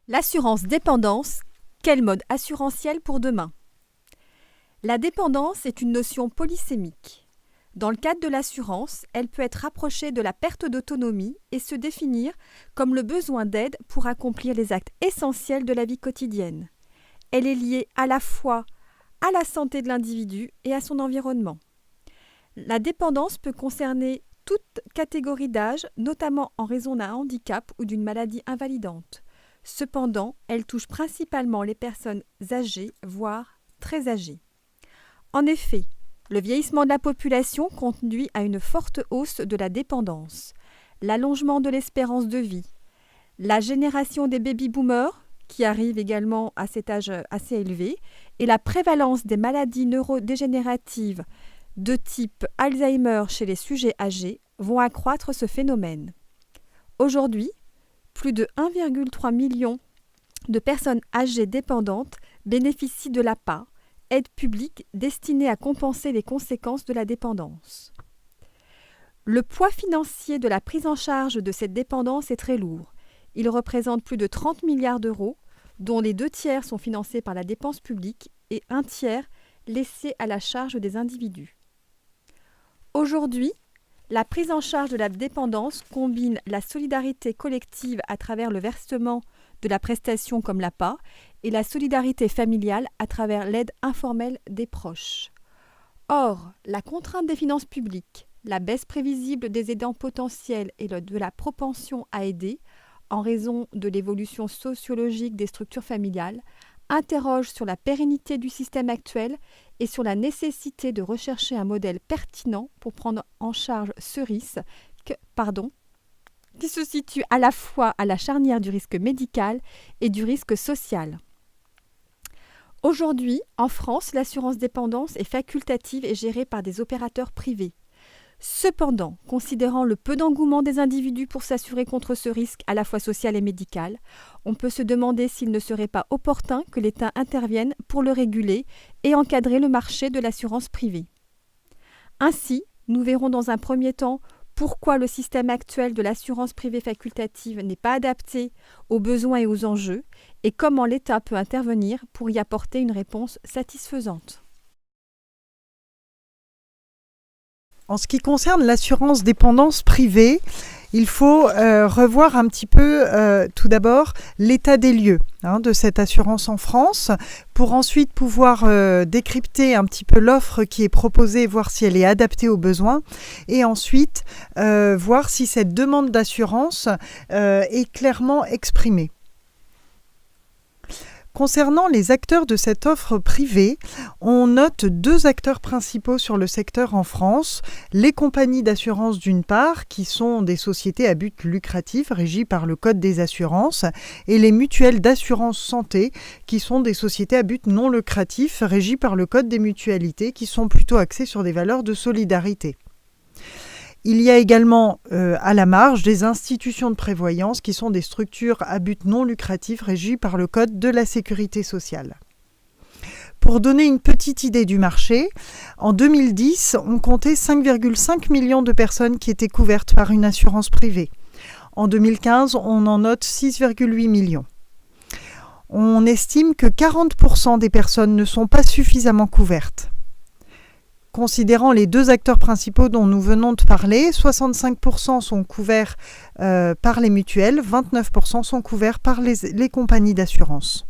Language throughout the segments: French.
L'assurance dépendance, quel mode assurantiel pour demain? La dépendance est une notion polysémique. Dans le cadre de l'assurance, elle peut être rapprochée de la perte d'autonomie et se définir comme le besoin d'aide pour accomplir les actes essentiels de la vie quotidienne. Elle est liée à la fois à la santé de l'individu et à son environnement. La dépendance peut concerner toute catégorie d'âge, notamment en raison d'un handicap ou d'une maladie invalidante. Cependant, elle touche principalement les personnes âgées, voire très âgées. En effet, le vieillissement de la population conduit à une forte hausse de la dépendance, l'allongement de l'espérance de vie, la génération des baby-boomers, qui arrive également à cet âge assez élevé, et la prévalence des maladies neurodégénératives de type Alzheimer chez les sujets âgés vont accroître ce phénomène. Aujourd'hui, plus de 1,3 million de personnes âgées dépendantes bénéficient de l'APA, aide publique destinée à compenser les conséquences de la dépendance. Le poids financier de la prise en charge de cette dépendance est très lourd. Il représente plus de 30 milliards d'euros, dont les 2 tiers sont financés par la dépense publique et 1 tiers laissés à la charge des individus. Aujourd'hui, la prise en charge de la dépendance combine la solidarité collective à travers le versement de la prestation comme l'APA et la solidarité familiale à travers l'aide informelle des proches. Or, la contrainte des finances publiques, la baisse prévisible des aidants potentiels et de la propension à aider, en raison de l'évolution sociologique des structures familiales, interroge sur la pérennité du système actuel et sur la nécessité de rechercher un modèle pertinent pour prendre en charge ce risque, qui se situe à la fois à la charnière du risque médical et du risque social. Aujourd'hui, en France, l'assurance dépendance est facultative et gérée par des opérateurs privés. Cependant, considérant le peu d'engouement des individus pour s'assurer contre ce risque à la fois social et médical, on peut se demander s'il ne serait pas opportun que l'État intervienne pour le réguler et encadrer le marché de l'assurance privée. Ainsi, nous verrons dans un premier temps pourquoi le système actuel de l'assurance privée facultative n'est pas adapté aux besoins et aux enjeux, et comment l'État peut intervenir pour y apporter une réponse satisfaisante. En ce qui concerne l'assurance dépendance privée, il faut revoir un petit peu tout d'abord l'état des lieux de cette assurance en France pour ensuite pouvoir décrypter un petit peu l'offre qui est proposée, voir si elle est adaptée aux besoins et ensuite voir si cette demande d'assurance est clairement exprimée. Concernant les acteurs de cette offre privée, on note 2 acteurs principaux sur le secteur en France. Les compagnies d'assurance d'une part, qui sont des sociétés à but lucratif régies par le Code des assurances, et les mutuelles d'assurance santé, qui sont des sociétés à but non lucratif régies par le Code des mutualités, qui sont plutôt axées sur des valeurs de solidarité. Il y a également à la marge des institutions de prévoyance qui sont des structures à but non lucratif régies par le Code de la sécurité sociale. Pour donner une petite idée du marché, en 2010, on comptait 5,5 millions de personnes qui étaient couvertes par une assurance privée. En 2015, on en note 6,8 millions. On estime que 40% des personnes ne sont pas suffisamment couvertes. Considérant les 2 acteurs principaux dont nous venons de parler, 65% sont couverts par les mutuelles, 29% sont couverts par les compagnies d'assurance.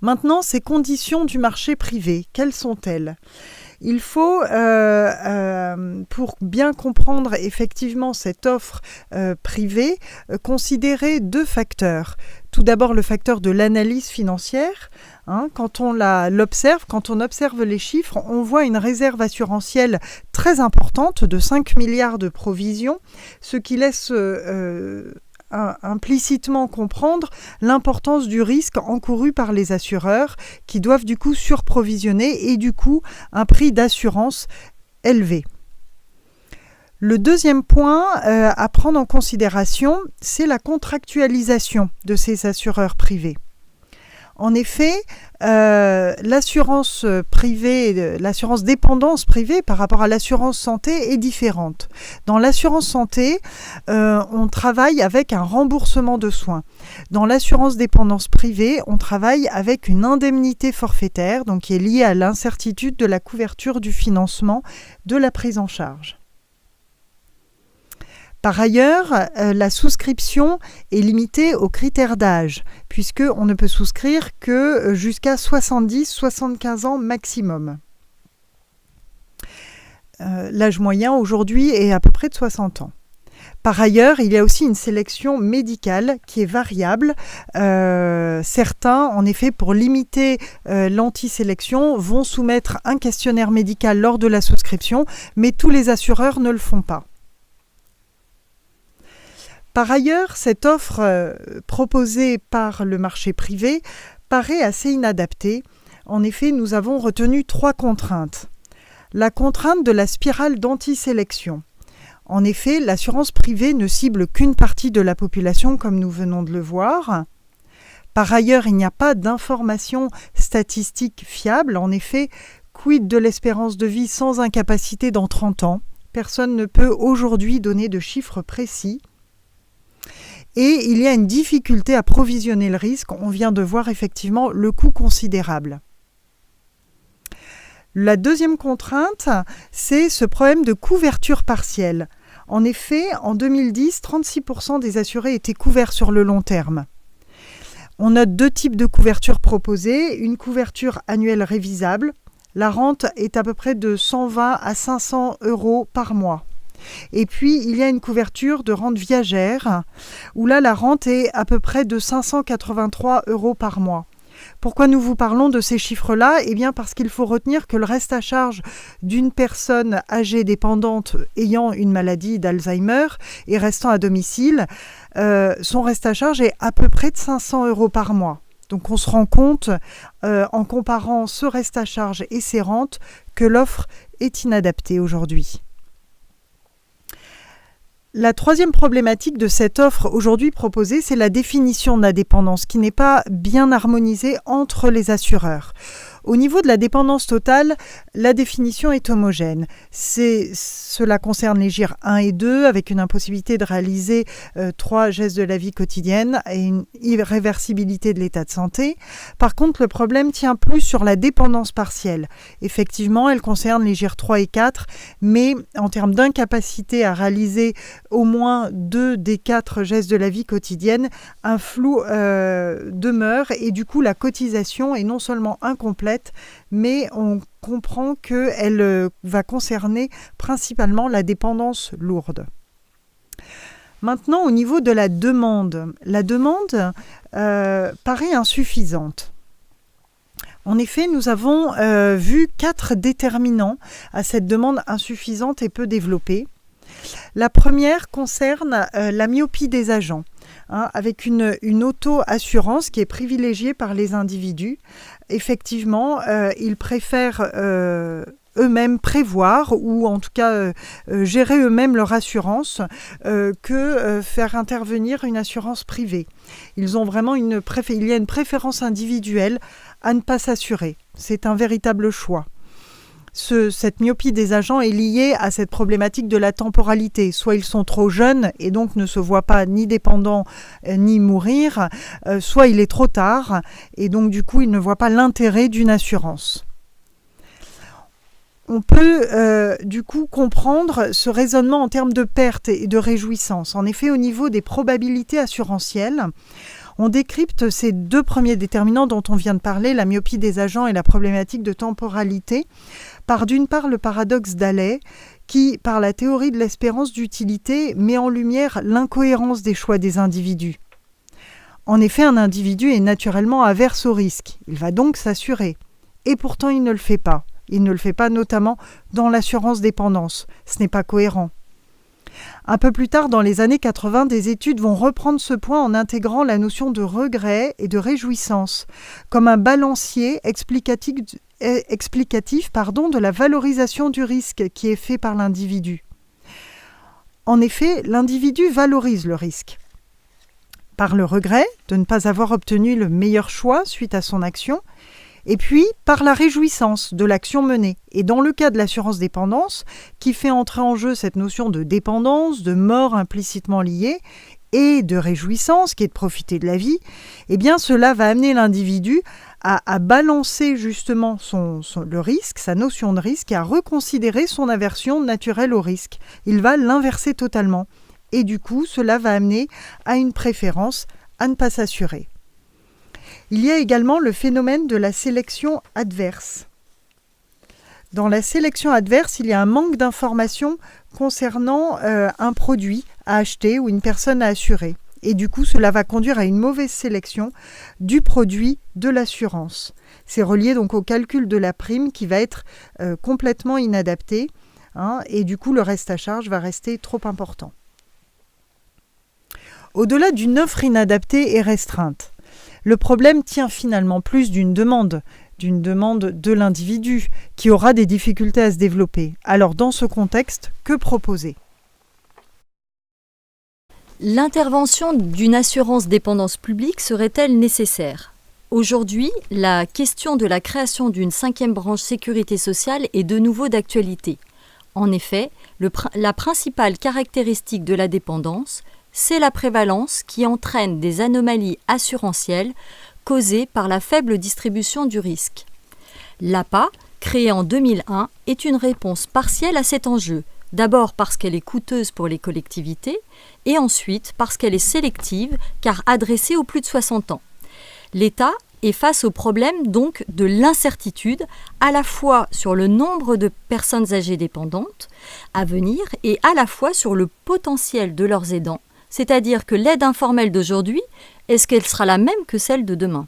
Maintenant, ces conditions du marché privé, quelles sont-elles ? Il faut, pour bien comprendre effectivement cette offre privée, considérer 2 facteurs. Tout d'abord, le facteur de l'analyse financière. Quand on l'observe, quand on observe les chiffres, on voit une réserve assurantielle très importante de 5 milliards de provisions, ce qui laisse implicitement comprendre l'importance du risque encouru par les assureurs qui doivent du coup surprovisionner et du coup un prix d'assurance élevé. Le deuxième point à prendre en considération, c'est la contractualisation de ces assureurs privés. En effet, l'assurance privée, l'assurance dépendance privée par rapport à l'assurance santé est différente. Dans l'assurance santé, on travaille avec un remboursement de soins. Dans l'assurance dépendance privée, on travaille avec une indemnité forfaitaire, donc qui est liée à l'incertitude de la couverture du financement de la prise en charge. Par ailleurs, la souscription est limitée aux critères d'âge, puisqu'on ne peut souscrire que jusqu'à 70-75 ans maximum. L'âge moyen aujourd'hui est à peu près de 60 ans. Par ailleurs, il y a aussi une sélection médicale qui est variable. Certains, en effet, pour limiter l'antisélection, vont soumettre un questionnaire médical lors de la souscription, mais tous les assureurs ne le font pas. Par ailleurs, cette offre proposée par le marché privé paraît assez inadaptée. En effet, nous avons retenu 3 contraintes. La contrainte de la spirale d'antisélection. En effet, l'assurance privée ne cible qu'une partie de la population, comme nous venons de le voir. Par ailleurs, il n'y a pas d'informations statistiques fiables. En effet, quid de l'espérance de vie sans incapacité dans 30 ans ? Personne ne peut aujourd'hui donner de chiffres précis. Et il y a une difficulté à provisionner le risque. On vient de voir effectivement le coût considérable. La deuxième contrainte, c'est ce problème de couverture partielle. En effet, en 2010, 36% des assurés étaient couverts sur le long terme. On note 2 types de couverture proposées. Une couverture annuelle révisable. La rente est à peu près de 120 à 500 € par mois. Et puis, il y a une couverture de rente viagère, où là, la rente est à peu près de 583 € par mois. Pourquoi nous vous parlons de ces chiffres-là ? Eh bien, parce qu'il faut retenir que le reste à charge d'une personne âgée dépendante ayant une maladie d'Alzheimer et restant à domicile, son reste à charge est à peu près de 500 € par mois. Donc, on se rend compte, en comparant ce reste à charge et ses rentes, que l'offre est inadaptée aujourd'hui. La troisième problématique de cette offre aujourd'hui proposée, c'est la définition de la dépendance qui n'est pas bien harmonisée entre les assureurs. Au niveau de la dépendance totale, la définition est homogène. Cela concerne les GIR 1 et 2 avec une impossibilité de réaliser 3 gestes de la vie quotidienne et une irréversibilité de l'état de santé. Par contre, le problème tient plus sur la dépendance partielle. Effectivement, elle concerne les GIR 3 et 4, mais en termes d'incapacité à réaliser au moins 2 des 4 gestes de la vie quotidienne, un flou demeure et du coup la cotisation est non seulement incomplète, mais on comprend qu'elle va concerner principalement la dépendance lourde. Maintenant, au niveau de la demande paraît insuffisante. En effet, nous avons vu 4 déterminants à cette demande insuffisante et peu développée. La première concerne la myopie des agents, avec une auto-assurance qui est privilégiée par les individus. Effectivement, ils préfèrent eux-mêmes prévoir ou en tout cas gérer eux-mêmes leur assurance que faire intervenir une assurance privée. Ils ont vraiment il y a une préférence individuelle à ne pas s'assurer. C'est un véritable choix. Cette myopie des agents est liée à cette problématique de la temporalité. Soit ils sont trop jeunes et donc ne se voient pas ni dépendants ni mourir, soit il est trop tard et donc du coup ils ne voient pas l'intérêt d'une assurance. On peut du coup comprendre ce raisonnement en termes de perte et de réjouissance. En effet, au niveau des probabilités assurantielles, on décrypte ces 2 premiers déterminants dont on vient de parler, la myopie des agents et la problématique de temporalité, par d'une part le paradoxe d'Halley, qui, par la théorie de l'espérance d'utilité, met en lumière l'incohérence des choix des individus. En effet, un individu est naturellement averse au risque. Il va donc s'assurer. Et pourtant, il ne le fait pas. Il ne le fait pas notamment dans l'assurance dépendance. Ce n'est pas cohérent. Un peu plus tard, dans les années 80, des études vont reprendre ce point en intégrant la notion de regret et de réjouissance comme un balancier explicatif de la valorisation du risque qui est fait par l'individu. En effet, l'individu valorise le risque. par le regret de ne pas avoir obtenu le meilleur choix suite à son action, et puis par la réjouissance de l'action menée. Et dans le cas de l'assurance dépendance, qui fait entrer en jeu cette notion de dépendance, de mort implicitement liée, et de réjouissance, qui est de profiter de la vie, eh bien cela va amener l'individu à balancer justement le risque, sa notion de risque, et à reconsidérer son aversion naturelle au risque. Il va l'inverser totalement. Et du coup, cela va amener à une préférence à ne pas s'assurer. Il y a également le phénomène de la sélection adverse. Dans la sélection adverse, il y a un manque d'informations concernant un produit à acheter ou une personne à assurer. Et du coup, cela va conduire à une mauvaise sélection du produit de l'assurance. C'est relié donc au calcul de la prime qui va être complètement inadapté, et du coup, le reste à charge va rester trop important. Au-delà d'une offre inadaptée et restreinte, le problème tient finalement plus d'une demande de l'individu qui aura des difficultés à se développer. Alors dans ce contexte, que proposer ? L'intervention d'une assurance dépendance publique serait-elle nécessaire ? Aujourd'hui, la question de la création d'une 5e branche sécurité sociale est de nouveau d'actualité. En effet, la principale caractéristique de la dépendance, c'est la prévalence qui entraîne des anomalies assurantielles causées par la faible distribution du risque. L'APA, créée en 2001, est une réponse partielle à cet enjeu, d'abord parce qu'elle est coûteuse pour les collectivités, et ensuite parce qu'elle est sélective, car adressée aux plus de 60 ans. L'État est face au problème donc de l'incertitude, à la fois sur le nombre de personnes âgées dépendantes à venir et à la fois sur le potentiel de leurs aidants, c'est-à-dire que l'aide informelle d'aujourd'hui, est-ce qu'elle sera la même que celle de demain ?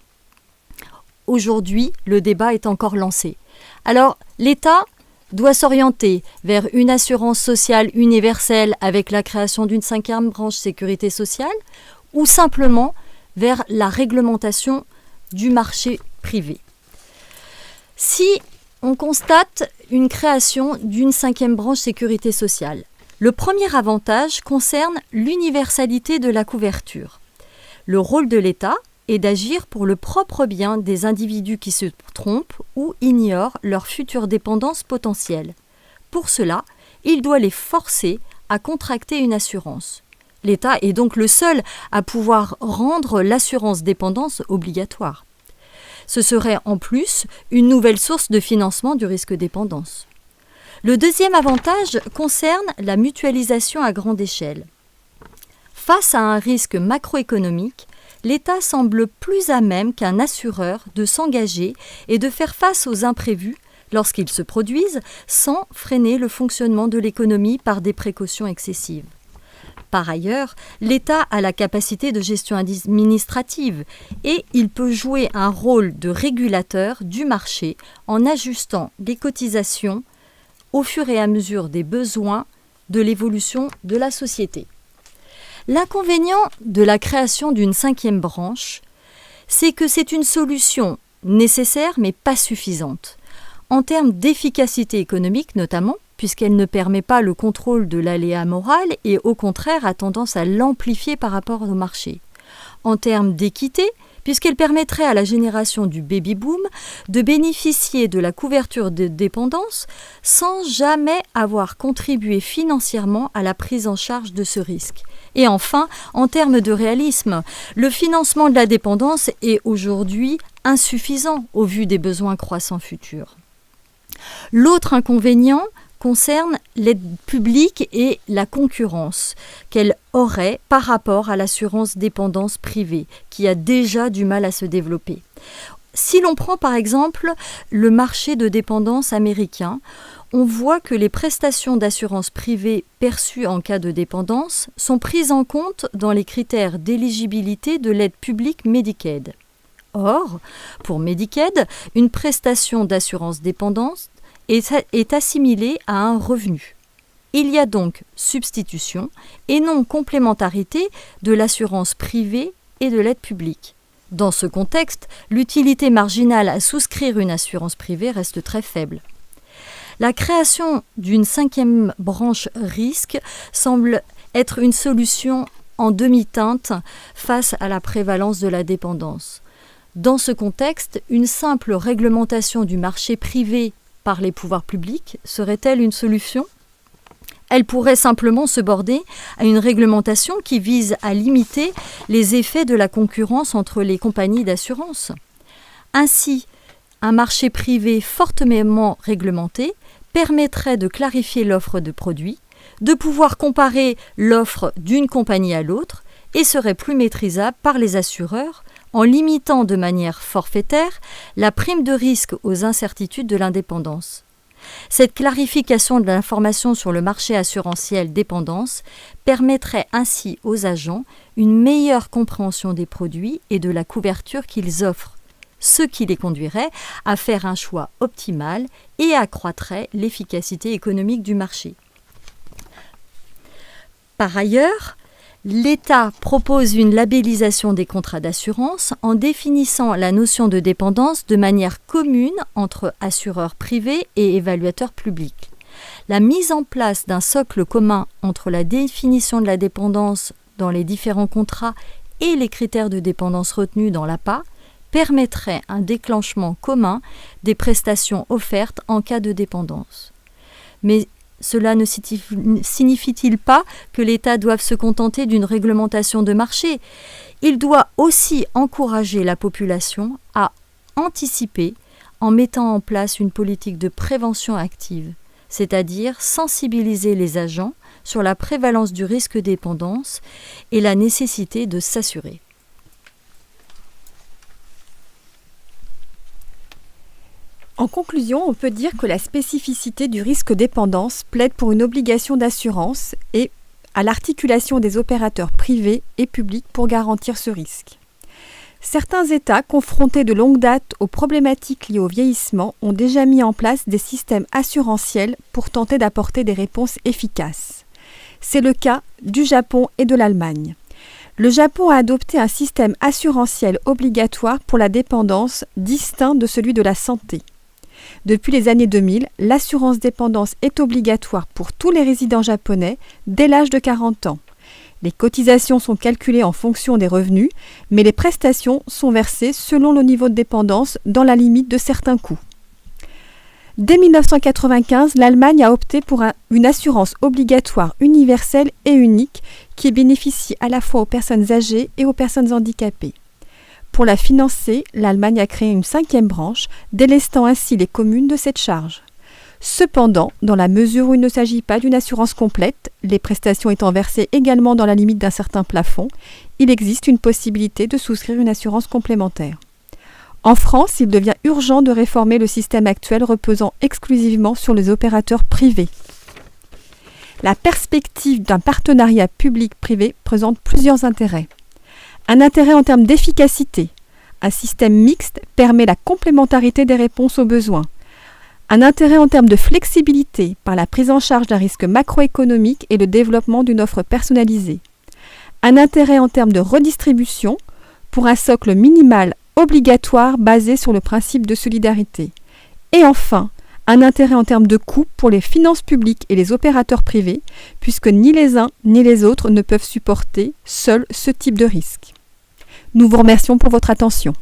Aujourd'hui, le débat est encore lancé. Alors, l'État doit s'orienter vers une assurance sociale universelle avec la création d'une 5e branche sécurité sociale ou simplement vers la réglementation du marché privé. Si on constate une création d'une 5e branche sécurité sociale, le premier avantage concerne l'universalité de la couverture. Le rôle de l'État est d'agir pour le propre bien des individus qui se trompent ou ignorent leur future dépendance potentielle. Pour cela, il doit les forcer à contracter une assurance. L'État est donc le seul à pouvoir rendre l'assurance dépendance obligatoire. Ce serait en plus une nouvelle source de financement du risque dépendance. Le deuxième avantage concerne la mutualisation à grande échelle. Face à un risque macroéconomique, l'État semble plus à même qu'un assureur de s'engager et de faire face aux imprévus lorsqu'ils se produisent sans freiner le fonctionnement de l'économie par des précautions excessives. Par ailleurs, l'État a la capacité de gestion administrative et il peut jouer un rôle de régulateur du marché en ajustant les cotisations au fur et à mesure des besoins de l'évolution de la société. L'inconvénient de la création d'une 5e branche, c'est que c'est une solution nécessaire mais pas suffisante. En termes d'efficacité économique notamment, puisqu'elle ne permet pas le contrôle de l'aléa moral et au contraire a tendance à l'amplifier par rapport au marché. En termes d'équité, puisqu'elle permettrait à la génération du baby-boom de bénéficier de la couverture de dépendance sans jamais avoir contribué financièrement à la prise en charge de ce risque. Et enfin, en termes de réalisme, le financement de la dépendance est aujourd'hui insuffisant au vu des besoins croissants futurs. L'autre inconvénient concerne l'aide publique et la concurrence qu'elle aurait par rapport à l'assurance dépendance privée, qui a déjà du mal à se développer. Si l'on prend par exemple le marché de dépendance américain, on voit que les prestations d'assurance privée perçues en cas de dépendance sont prises en compte dans les critères d'éligibilité de l'aide publique Medicaid. Or, pour Medicaid, une prestation d'assurance dépendance est assimilée à un revenu. Il y a donc substitution et non complémentarité de l'assurance privée et de l'aide publique. Dans ce contexte, l'utilité marginale à souscrire une assurance privée reste très faible. La création d'une 5e branche risque semble être une solution en demi-teinte face à la prévalence de la dépendance. Dans ce contexte, une simple réglementation du marché privé par les pouvoirs publics serait-elle une solution ? Elle pourrait simplement se border à une réglementation qui vise à limiter les effets de la concurrence entre les compagnies d'assurance. Ainsi, un marché privé fortement réglementé permettrait de clarifier l'offre de produits, de pouvoir comparer l'offre d'une compagnie à l'autre et serait plus maîtrisable par les assureurs en limitant de manière forfaitaire la prime de risque aux incertitudes de l'indépendance. Cette clarification de l'information sur le marché assurantiel dépendance permettrait ainsi aux agents une meilleure compréhension des produits et de la couverture qu'ils offrent, ce qui les conduirait à faire un choix optimal et accroîtrait l'efficacité économique du marché. Par ailleurs, l'État propose une labellisation des contrats d'assurance en définissant la notion de dépendance de manière commune entre assureurs privés et évaluateurs publics. La mise en place d'un socle commun entre la définition de la dépendance dans les différents contrats et les critères de dépendance retenus dans l'APA permettrait un déclenchement commun des prestations offertes en cas de dépendance. Mais cela ne signifie-t-il pas que l'État doive se contenter d'une réglementation de marché ? Il doit aussi encourager la population à anticiper en mettant en place une politique de prévention active, c'est-à-dire sensibiliser les agents sur la prévalence du risque dépendance et la nécessité de s'assurer. En conclusion, on peut dire que la spécificité du risque dépendance plaide pour une obligation d'assurance et à l'articulation des opérateurs privés et publics pour garantir ce risque. Certains États, confrontés de longue date aux problématiques liées au vieillissement, ont déjà mis en place des systèmes assurantiels pour tenter d'apporter des réponses efficaces. C'est le cas du Japon et de l'Allemagne. Le Japon a adopté un système assurantiel obligatoire pour la dépendance distinct de celui de la santé. Depuis les années 2000, l'assurance dépendance est obligatoire pour tous les résidents japonais dès l'âge de 40 ans. Les cotisations sont calculées en fonction des revenus, mais les prestations sont versées selon le niveau de dépendance dans la limite de certains coûts. Dès 1995, l'Allemagne a opté pour une assurance obligatoire universelle et unique qui bénéficie à la fois aux personnes âgées et aux personnes handicapées. Pour la financer, l'Allemagne a créé une 5e branche, délestant ainsi les communes de cette charge. Cependant, dans la mesure où il ne s'agit pas d'une assurance complète, les prestations étant versées également dans la limite d'un certain plafond, il existe une possibilité de souscrire une assurance complémentaire. En France, il devient urgent de réformer le système actuel reposant exclusivement sur les opérateurs privés. La perspective d'un partenariat public-privé présente plusieurs intérêts. Un intérêt en termes d'efficacité. Un système mixte permet la complémentarité des réponses aux besoins. Un intérêt en termes de flexibilité par la prise en charge d'un risque macroéconomique et le développement d'une offre personnalisée. Un intérêt en termes de redistribution pour un socle minimal obligatoire basé sur le principe de solidarité. Et enfin, un intérêt en termes de coût pour les finances publiques et les opérateurs privés, puisque ni les uns ni les autres ne peuvent supporter seuls ce type de risque. Nous vous remercions pour votre attention.